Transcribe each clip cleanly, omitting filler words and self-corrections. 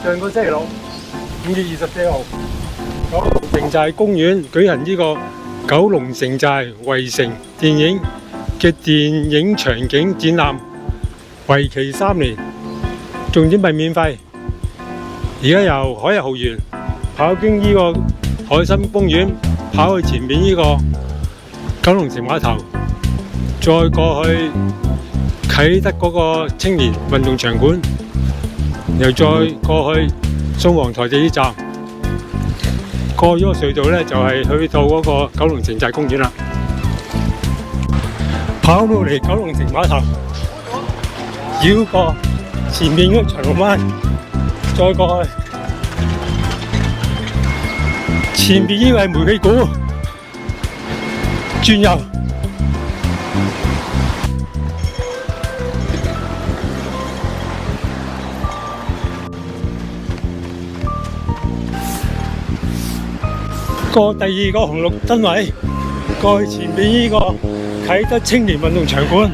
上個星期六5月24號，九龍城寨公園舉行呢個九龍城寨圍城電影嘅電影場景展覽，為期3年，重點係免費。而家由海逸豪園跑經呢個海心公園，跑去前面呢個九龍城碼頭，再過去啟德嗰個青年運動場館，又再過去宋皇臺地鐵站，過咗個隧道咧，就係去到嗰個九龍城寨公園啦。跑到嚟九龍城碼頭，繞過前面嗰長龍灣，再過去前面呢個係煤氣鼓，轉右。過第二個紅綠燈位，過去前面呢個啟德青年運動場館。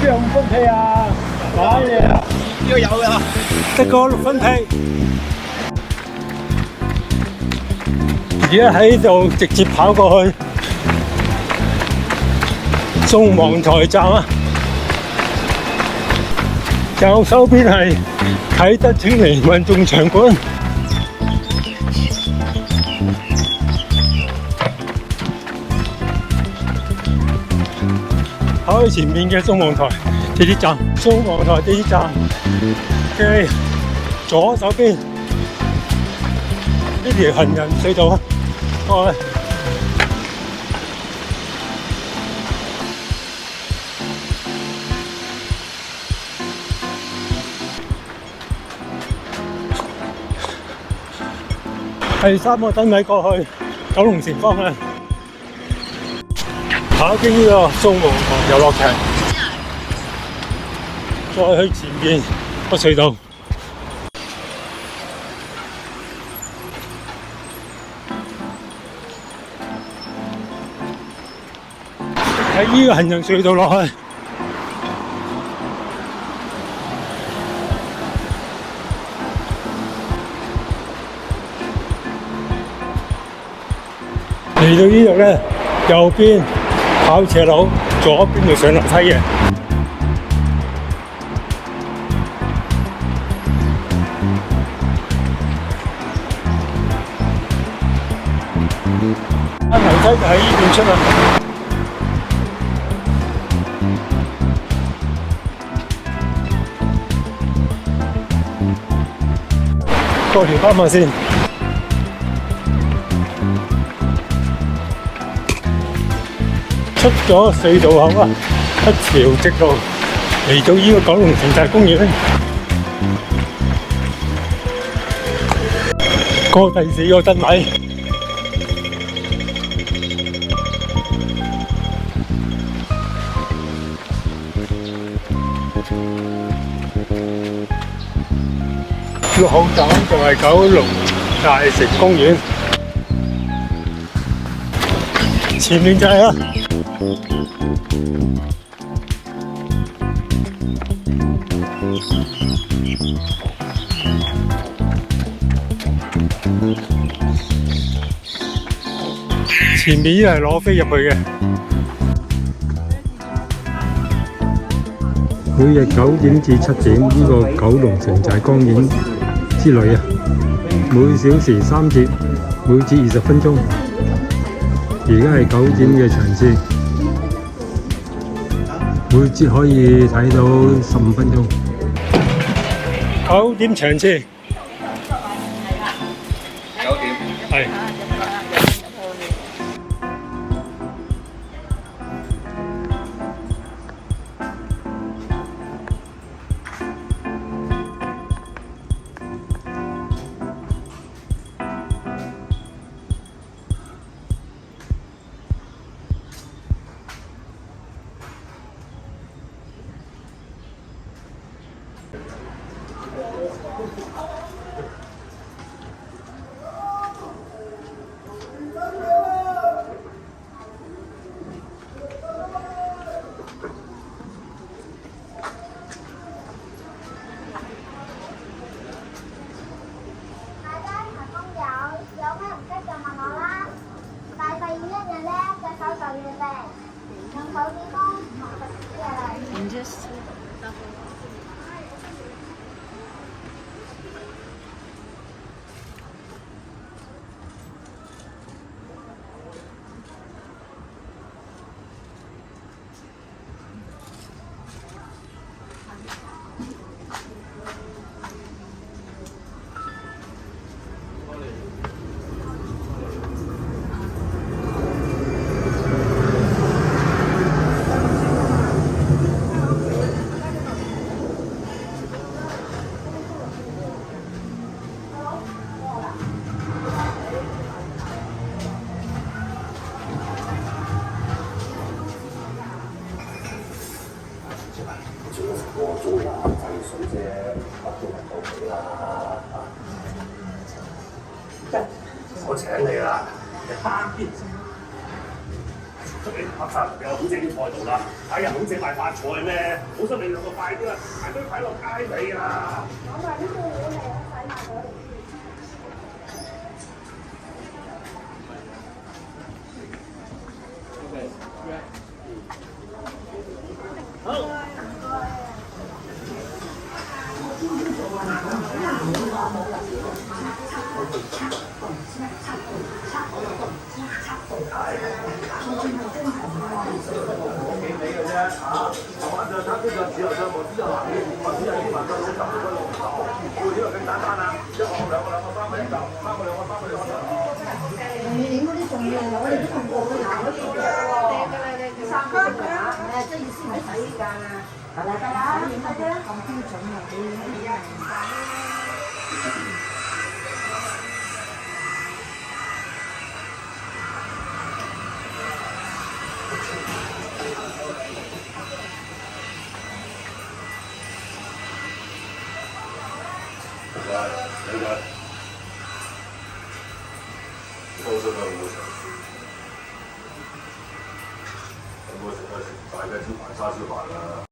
邊有5分屁啊？買嘢啊？呢個有㗎，得個6分屁。而家喺度直接跑過去宋皇臺站啊！右手邊係啟德青年運動場館，跑去前面嘅宋皇臺地鐵站，宋皇臺地鐵站嘅左手邊呢條行人隧道啊，過去。第3個燈位過去九龍城方向，跑經呢個宋皇臺遊樂場，再去前面個隧道。喺呢個行人隧道落去。嚟到呢度咧，右邊跑斜路，左邊就上樓梯嘅。樓梯就喺呢邊出啦。過條斑馬線。出咗隧道口啊，一條直路嚟到呢個九龍城寨公園，過第4個燈位，6號站就係九龍大城公園，前面就係啦。前面呢係攞飛入去嘅。每日9點至7點呢個九龍城寨光影之旅啊，每小時3節，每節20分鐘。而家係9點嘅場次，每節可以睇到15分鐘。9點場次。9點。係。Injustice.個租啊，制水啫，乜都問到佢啦。我請你啦，你慳啲。你拍晒俾我好姐啲菜度啦。哎呀，好姐賣發菜咩？好心你兩個快啲啦，排隊排落街尾啦。我話呢個好靚，使埋我哋。你影嗰啲仲要我哋都用過㗎啦，嗰啲三個啊，即係意思唔使㗎，係啦得啦，影得啫，咁標準啊，你個放心啦，我冇食，大家招牌叉燒飯啦。